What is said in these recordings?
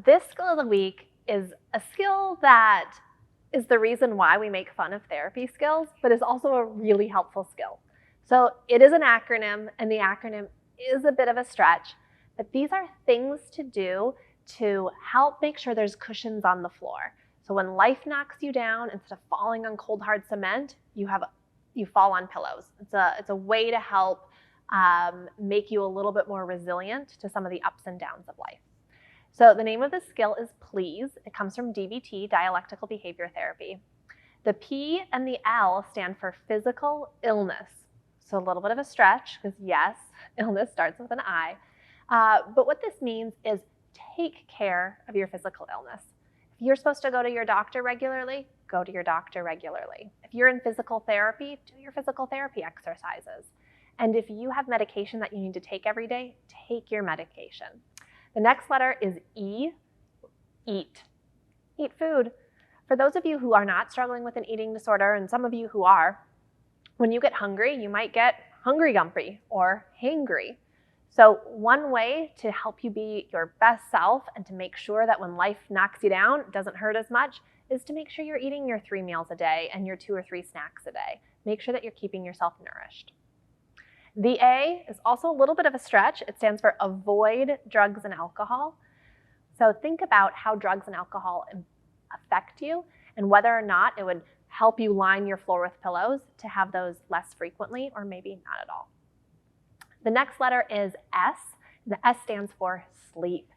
This skill of the week is a skill that is the reason why we make fun of therapy skills, but is also a really helpful skill. So it is an acronym, and the acronym is a bit of a stretch, but these are things to do to help make sure there's cushions on the floor. So when life knocks you down, instead of falling on cold hard cement, you fall on pillows. It's a way to help make you a little bit more resilient to some of the ups and downs of life. So the name of the skill is PLEASE. It comes from DBT, Dialectical Behavior Therapy. The P and the L stand for physical illness. So a little bit of a stretch, because yes, illness starts with an I. But what this means is take care of your physical illness. If you're supposed to go to your doctor regularly, go to your doctor regularly. If you're in physical therapy, do your physical therapy exercises. And if you have medication that you need to take every day, take your medication. The next letter is E, eat. Eat food. For those of you who are not struggling with an eating disorder, and some of you who are, when you get hungry, you might get hungry-gumpy or hangry. So one way to help you be your best self and to make sure that when life knocks you down, it doesn't hurt as much, is to make sure you're eating your 3 meals a day and your 2 or 3 snacks a day. Make sure that you're keeping yourself nourished. The A is also a little bit of a stretch. It stands for avoid drugs and alcohol. So think about how drugs and alcohol affect you and whether or not it would help you line your floor with pillows to have those less frequently or maybe not at all. The next letter is S. The S stands for sleep.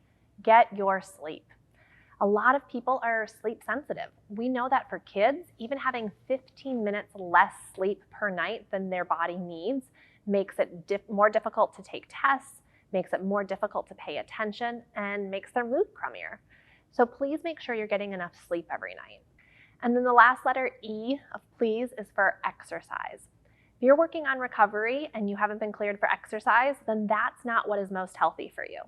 Get your sleep. A lot of people are sleep sensitive. We know that for kids, even having 15 minutes less sleep per night than their body needs makes it more difficult to take tests, makes it more difficult to pay attention, and makes their mood crummier. So please make sure you're getting enough sleep every night. And then the last letter, E of please, is for exercise. If you're working on recovery and you haven't been cleared for exercise, then that's not what is most healthy for you.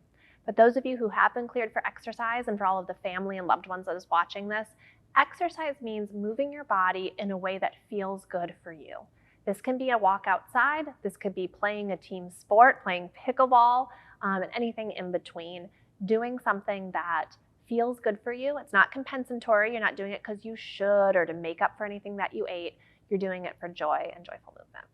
But those of you who have been cleared for exercise, and for all of the family and loved ones that is watching this, exercise means moving your body in a way that feels good for you. This can be a walk outside, this could be playing a team sport, playing pickleball, and anything in between. Doing something that feels good for you. It's not compensatory. You're not doing it because you should or to make up for anything that you ate. You're doing it for joy and joyful movement.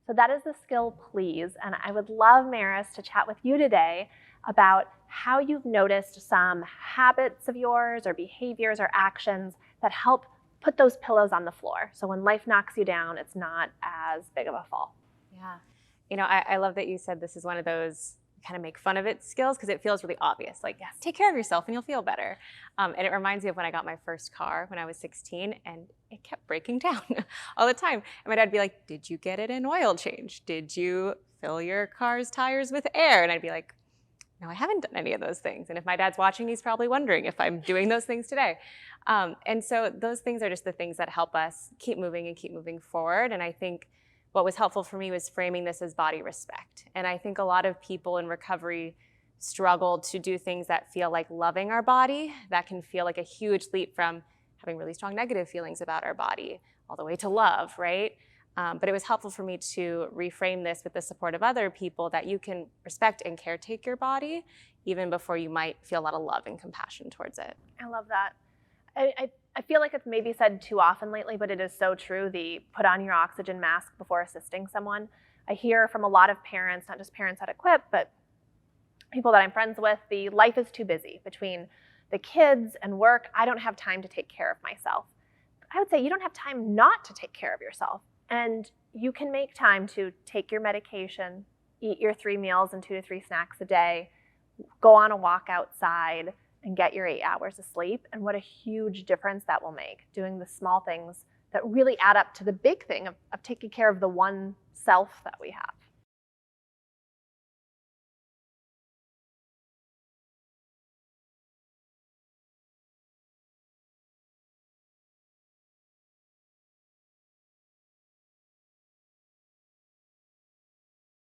So that is the skill PLEASE, and I would love, Maris, to chat with you today about how you've noticed some habits of yours or behaviors or actions that help put those pillows on the floor. So when life knocks you down, it's not as big of a fall. Yeah. You know, I love that you said this is one of those kind of make fun of it skills, because it feels really obvious. Like, yes, take care of yourself and you'll feel better. And it reminds me of when I got my first car when I was 16, and it kept breaking down all the time. And my dad would be like, did you get it an oil change? Did you fill your car's tires with air? And I'd be like, no, I haven't done any of those things. And if my dad's watching, he's probably wondering if I'm doing those things today. And so those things are just the things that help us keep moving and keep moving forward. And I think what was helpful for me was framing this as body respect. And I think a lot of people in recovery struggle to do things that feel like loving our body. That can feel like a huge leap from having really strong negative feelings about our body all the way to love, right? But it was helpful for me to reframe this with the support of other people, that you can respect and caretake your body even before you might feel a lot of love and compassion towards it. I love that. I feel like it's maybe said too often lately, but it is so true, the put on your oxygen mask before assisting someone. I hear from a lot of parents, not just parents at Equip, but people that I'm friends with, the life is too busy between the kids and work. I don't have time to take care of myself. I would say you don't have time not to take care of yourself. And you can make time to take your medication, eat your 3 meals and 2 to 3 snacks a day, go on a walk outside, and get your 8 hours of sleep. And what a huge difference that will make, doing the small things that really add up to the big thing of taking care of the one self that we have.